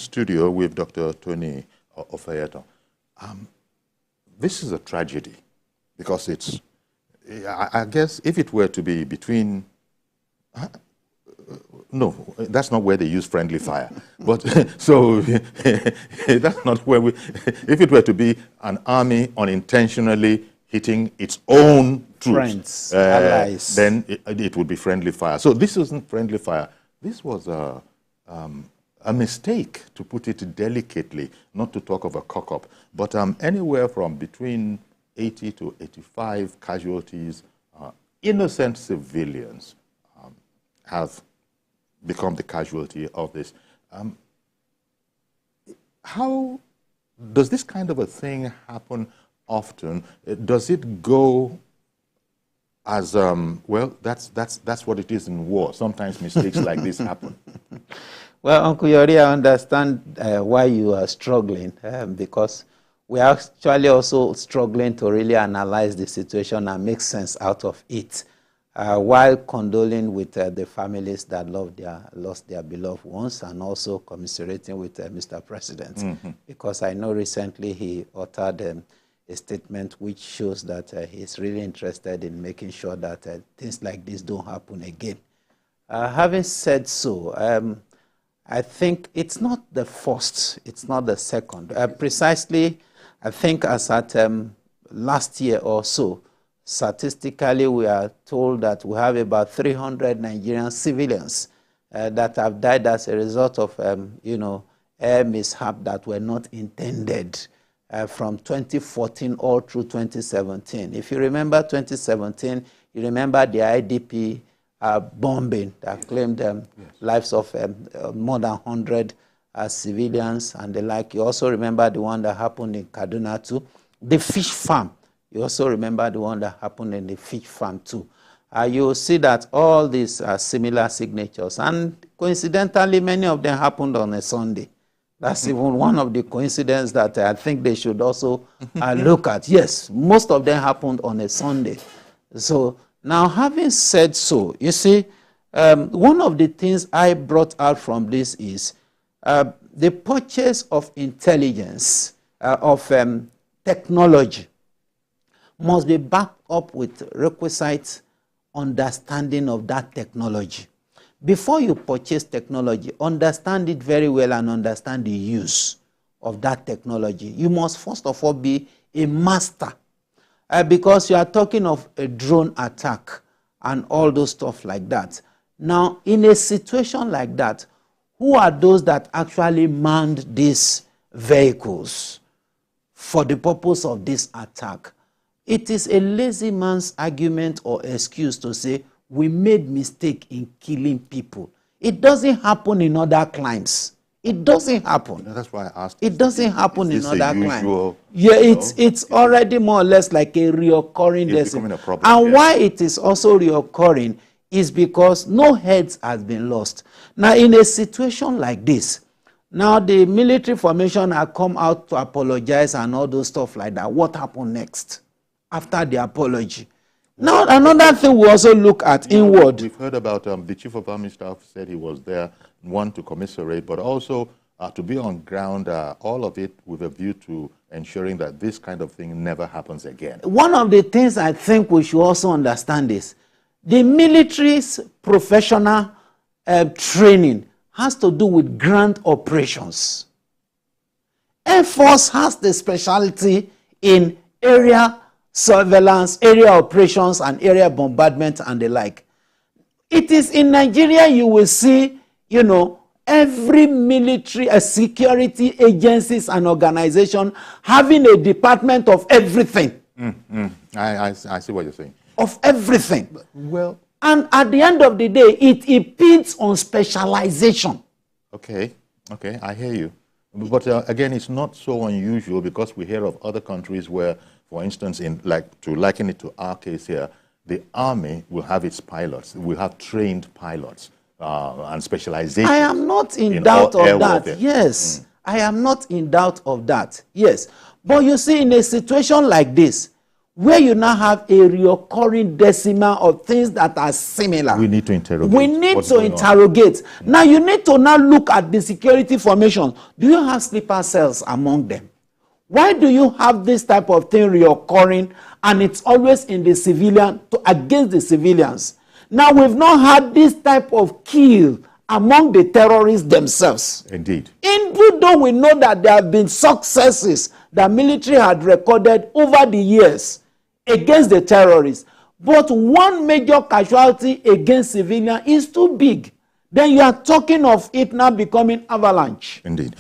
studio with Dr. Tony Ofoyetan. This is a tragedy because it's, I guess, if it were to be between, no, that's not where they use friendly fire. But so that's not where we, if it were to be an army unintentionally hitting its own troops, friends, allies, then it would be friendly fire. So this isn't friendly fire. This was a mistake, to put it delicately, not to talk of a cock-up. But anywhere from between 80 to 85 casualties, innocent civilians have become the casualty of this. How does this kind of a thing happen often? Does it go as, well, that's what it is in war. Sometimes mistakes like this happen. Well, Uncle Yori, I understand why you are struggling, because we are actually also struggling to really analyze the situation and make sense out of it, while condoling with the families that lost their beloved ones, and also commiserating with Mr. President, because I know recently he uttered a statement which shows that he's really interested in making sure that things like this don't happen again. Having said so, I think it's not the first, it's not the second. Precisely, I think as at last year or so, statistically we are told that we have about 300 Nigerian civilians that have died as a result of, air mishap that were not intended from 2014 all through 2017. If you remember 2017, you remember the IDP bombing that claimed lives of more than 100 civilians and the like. You also remember the one that happened in Kaduna too. The fish farm, you also remember the one that happened in the fish farm too. You will see that all these are similar signatures, and coincidentally many of them happened on a Sunday. That's even one of the coincidences that I think they should also look at. Yes, most of them happened on a Sunday. So now, having said so, you see, one of the things I brought out from this is the purchase of intelligence, of technology, must be backed up with requisite understanding of that technology. Before you purchase technology, understand it very well and understand the use of that technology. You must first of all be a master. Because you are talking of a drone attack and all those stuff like that. Now, in a situation like that, who are those that actually manned these vehicles for the purpose of this attack? It is a lazy man's argument or excuse to say, we made mistake in killing people. It doesn't happen in other crimes. It doesn't happen. That's why I asked. It doesn't happen in other crimes. Yeah, it's already more or less like a reoccurring becoming a problem. And why it is also reoccurring is because no heads has been lost. Now, in a situation like this, now the military formation have come out to apologize and all those stuff like that. What happened next after the apology? Now, another thing we also look at inward. We've heard about the Chief of Army Staff said he was there, one, to commiserate, but also to be on ground, all of it with a view to ensuring that this kind of thing never happens again. One of the things I think we should also understand is the military's professional training has to do with ground operations. Air Force has the specialty in area surveillance, area operations, and area bombardment and the like. It is in Nigeria you will see, every military, security agencies and organization having a department of everything. I see what you're saying. Of everything. Well, and at the end of the day, it impedes on specialization. Okay, I hear you. But again, it's not so unusual because we hear of other countries where, for instance, to liken it to our case here, the army will have its pilots, will have trained pilots and specialization. I am not in doubt of that. Yes, I am not in doubt of that. Yes. But you see, in a situation like this, where you now have a recurring decimal of things that are similar. We need to interrogate. We need to interrogate. Now you need to now look at the security formation. Do you have sleeper cells among them? Why do you have this type of thing reoccurring and it's always in the civilian against the civilians? Now we've not had this type of kill among the terrorists themselves. Indeed. Even though we know that there have been successes that military had recorded over the years against the terrorists, but one major casualty against civilian is too big. Then you are talking of it now becoming avalanche. Indeed.